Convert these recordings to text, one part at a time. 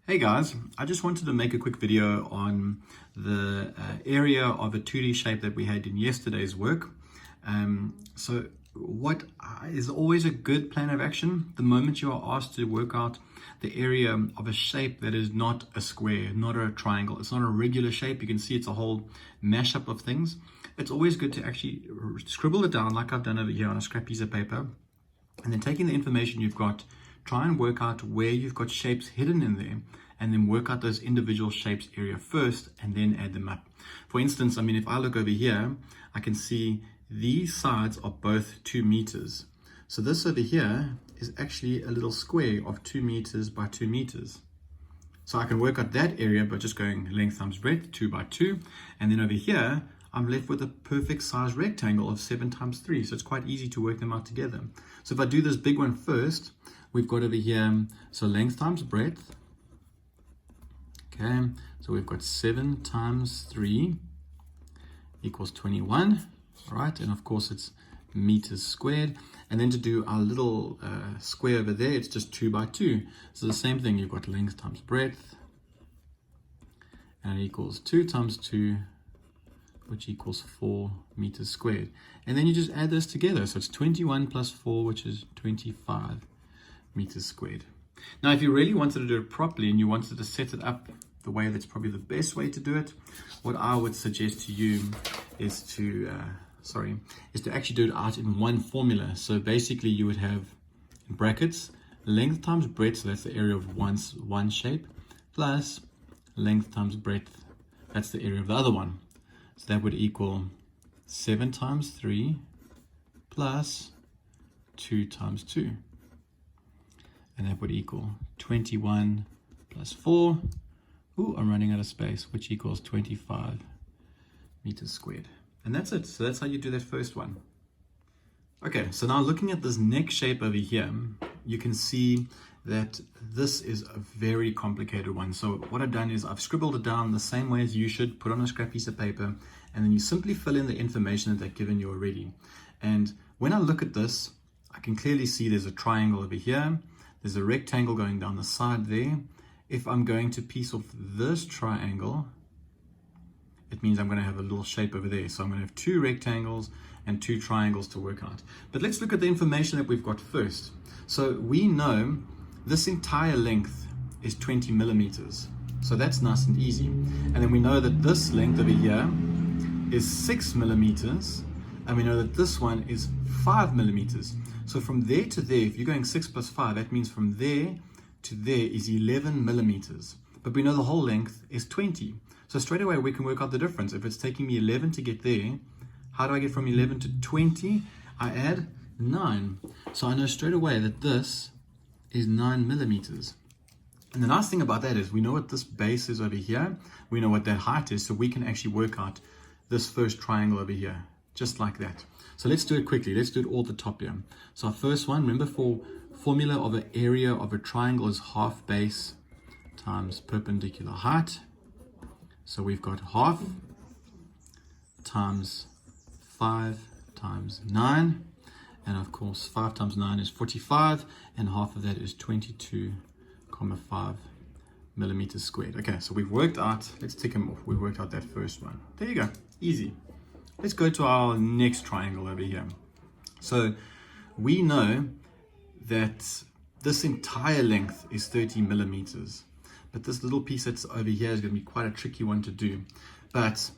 Hey guys, I just wanted to make a quick video on the area of a 2D shape that we had in yesterday's work. So what is always a good plan of action? The moment you are asked to work out the area of a shape that is not a square, not a triangle, it's not a regular shape, you can see it's a whole mashup of things. It's always good to actually scribble it down like I've done over here on a scrap piece of paper, and then taking the information you've got, try and work out where you've got shapes hidden in there, and then work out those individual shapes area first and then add them up. For instance, if I look over here, I can see these sides are both 2 meters. So this over here is actually a little square of 2 meters by 2 meters. So I can work out that area by just going length times breadth, 2 by 2. And then over here, I'm left with a perfect size rectangle of 7 times 3. So it's quite easy to work them out together. So if I do this big one first, we've got over here, so length times breadth. Okay, so we've got 7 times 3 equals 21. All right, and of course it's meters squared. And then to do our little square over there, it's just 2 by 2. So the same thing, you've got length times breadth, and it equals 2 times 2, which equals 4 meters squared. And then you just add this together. So it's 21 plus 4, which is 25 meters squared. Now, if you really wanted to do it properly and you wanted to set it up the way that's probably the best way to do it, what I would suggest to you is to actually do it out in one formula. So basically you would have in brackets length times breadth, so that's the area of one shape, plus length times breadth, that's the area of the other one. So that would equal 7 times 3 plus 2 times 2. And that would equal 21 plus 4. Ooh, I'm running out of space, which equals 25 meters squared. And that's it. So that's how you do that first one. Okay, so now looking at this next shape over here, you can see that this is a very complicated one. So what I've done is I've scribbled it down the same way as you should, put on a scrap piece of paper, and then you simply fill in the information that they've given you already. And when I look at this, I can clearly see there's a triangle over here. There's a rectangle going down the side there. If I'm going to piece off this triangle, it means I'm going to have a little shape over there. So I'm going to have 2 rectangles and 2 triangles to work out. But let's look at the information that we've got first. So we know this entire length is 20 millimeters. So that's nice and easy. And then we know that this length over here is 6 millimeters. And we know that this one is 5 millimeters. So from there to there, if you're going 6 plus 5, that means from there to there is 11 millimeters. But we know the whole length is 20. So straight away we can work out the difference. If it's taking me 11 to get there, how do I get from 11 to 20? I add 9. So I know straight away that this is 9 millimeters. And the nice thing about that is we know what this base is over here. We know what that height is, so we can actually work out this first triangle over here, just like that. So let's do it quickly. Let's do it all at the top here. So our first one, remember, for formula of an area of a triangle is half base times perpendicular height. So we've got half times 5 times 9. And of course, 5 times 9 is 45. And half of that is 22,5 millimeters squared. Okay, so we've worked out, let's tick them off. We've worked out that first one. There you go, easy. Let's go to our next triangle over here. So we know that this entire length is 30 millimeters. But this little piece that's over here is going to be quite a tricky one to do. But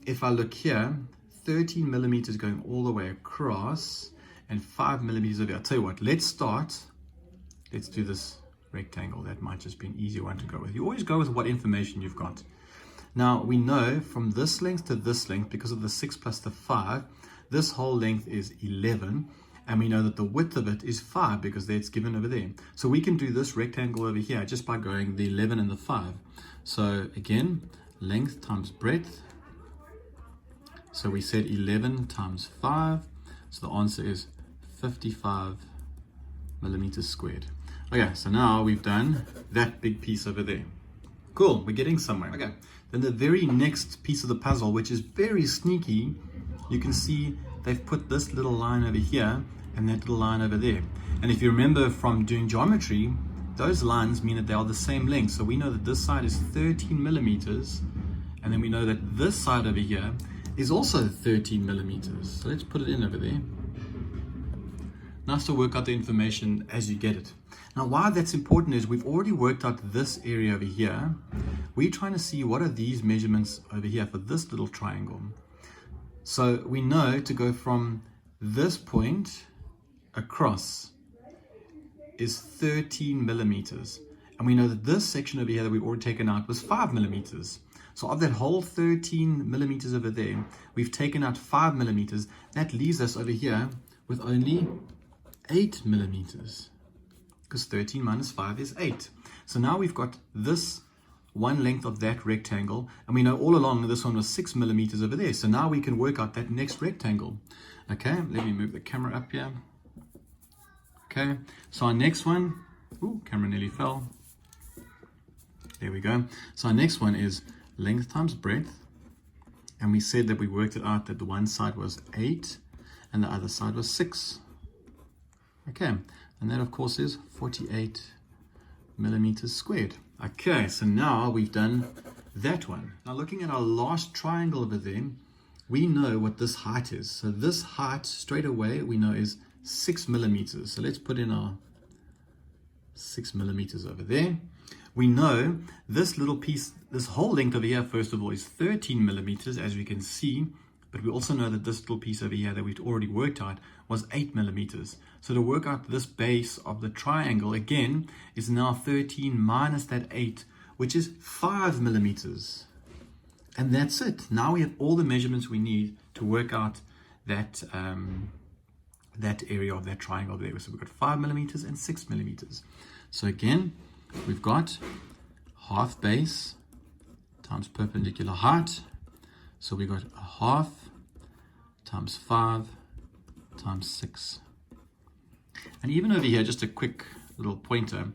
if I look here, 13 millimeters going all the way across and 5 millimeters over here. I'll tell you what, let's do this rectangle. That might just be an easier one to go with. You always go with what information you've got. Now we know from this length to this length, because of the 6 plus the 5, this whole length is 11. And we know that the width of it is 5 because that's given over there. So we can do this rectangle over here just by going the 11 and the 5. So again, length times breadth. So we said 11 times 5. So the answer is 55 millimeters squared. Okay, so now we've done that big piece over there. Cool, we're getting somewhere. Okay, then the very next piece of the puzzle, which is very sneaky, you can see they've put this little line over here and that little line over there. And if you remember from doing geometry, those lines mean that they are the same length. So we know that this side is 13 millimeters, and then we know that this side over here is also 13 millimeters. So let's put it in over there. Nice to work out the information as you get it. Now, why that's important is we've already worked out this area over here. We're trying to see what are these measurements over here for this little triangle. So we know to go from this point across is 13 millimeters. And we know that this section over here that we've already taken out was 5 millimeters. So of that whole 13 millimeters over there, we've taken out 5 millimeters. That leaves us over here with only 8 millimeters. Because 13 minus 5 is 8. So now we've got this one length of that rectangle, and we know all along this one was 6 millimeters over there. So now we can work out that next rectangle. Okay, let me move the camera up here. Okay, so our next one, ooh, camera nearly fell. There we go. So our next one is length times breadth. And we said that we worked it out that the one side was 8 and the other side was 6. Okay, and that of course is 48 millimeters squared. Okay, so now we've done that one. Now looking at our last triangle over there, we know what this height is. So this height straight away we know is 6 millimeters. So let's put in our 6 millimeters over there. We know this little piece, this whole length over here, first of all, is 13 millimeters, as we can see. But we also know that this little piece over here that we've already worked out was 8 millimeters. So to work out this base of the triangle, again, is now 13 minus that 8, which is 5 millimeters. And that's it. Now we have all the measurements we need to work out that, that area of that triangle there. So we've got 5 millimeters and 6 millimeters. So again, we've got half base times perpendicular height. So we got a half times 5 times 6. And even over here, just a quick little pointer.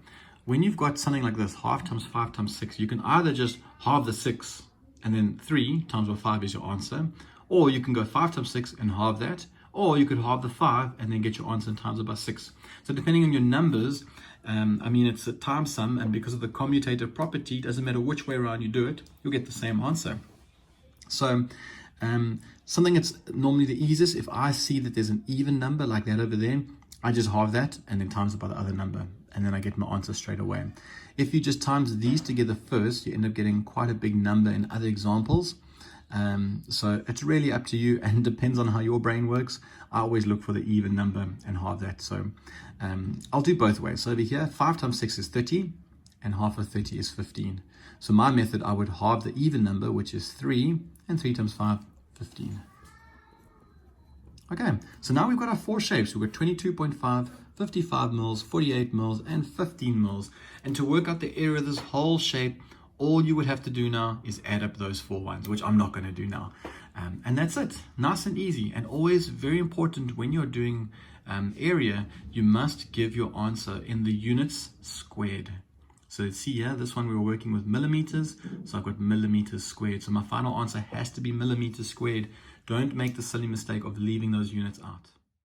When you've got something like this, half times 5 times 6, you can either just halve the 6 and then 3 times by 5 is your answer. Or you can go 5 times 6 and halve that. Or you could halve the 5 and then get your answer and times it by 6. So depending on your numbers, I mean, it's a time sum, and because of the commutative property, it doesn't matter which way around you do it, you'll get the same answer. So something that's normally the easiest, if I see that there's an even number like that over there, I just halve that and then times it by the other number, and then I get my answer straight away. If you just times these together first, you end up getting quite a big number in other examples. So it's really up to you and depends on how your brain works. I always look for the even number and halve that. So I'll do both ways. So over here, 5 times 6 is 30 and half of 30 is 15. So my method, I would halve the even number, which is 3, and 3 times 5, 15. Okay, so now we've got our 4 shapes. We've got 22.5, 55 mils, 48 mils, and 15 mils. And to work out the area of this whole shape, all you would have to do now is add up those 4 ones, which I'm not going to do now. And that's it. Nice and easy. And always very important when you're doing area, you must give your answer in the units squared. So let's see here, this one we were working with millimeters. So I've got millimeters squared. So my final answer has to be millimeters squared. Don't make the silly mistake of leaving those units out.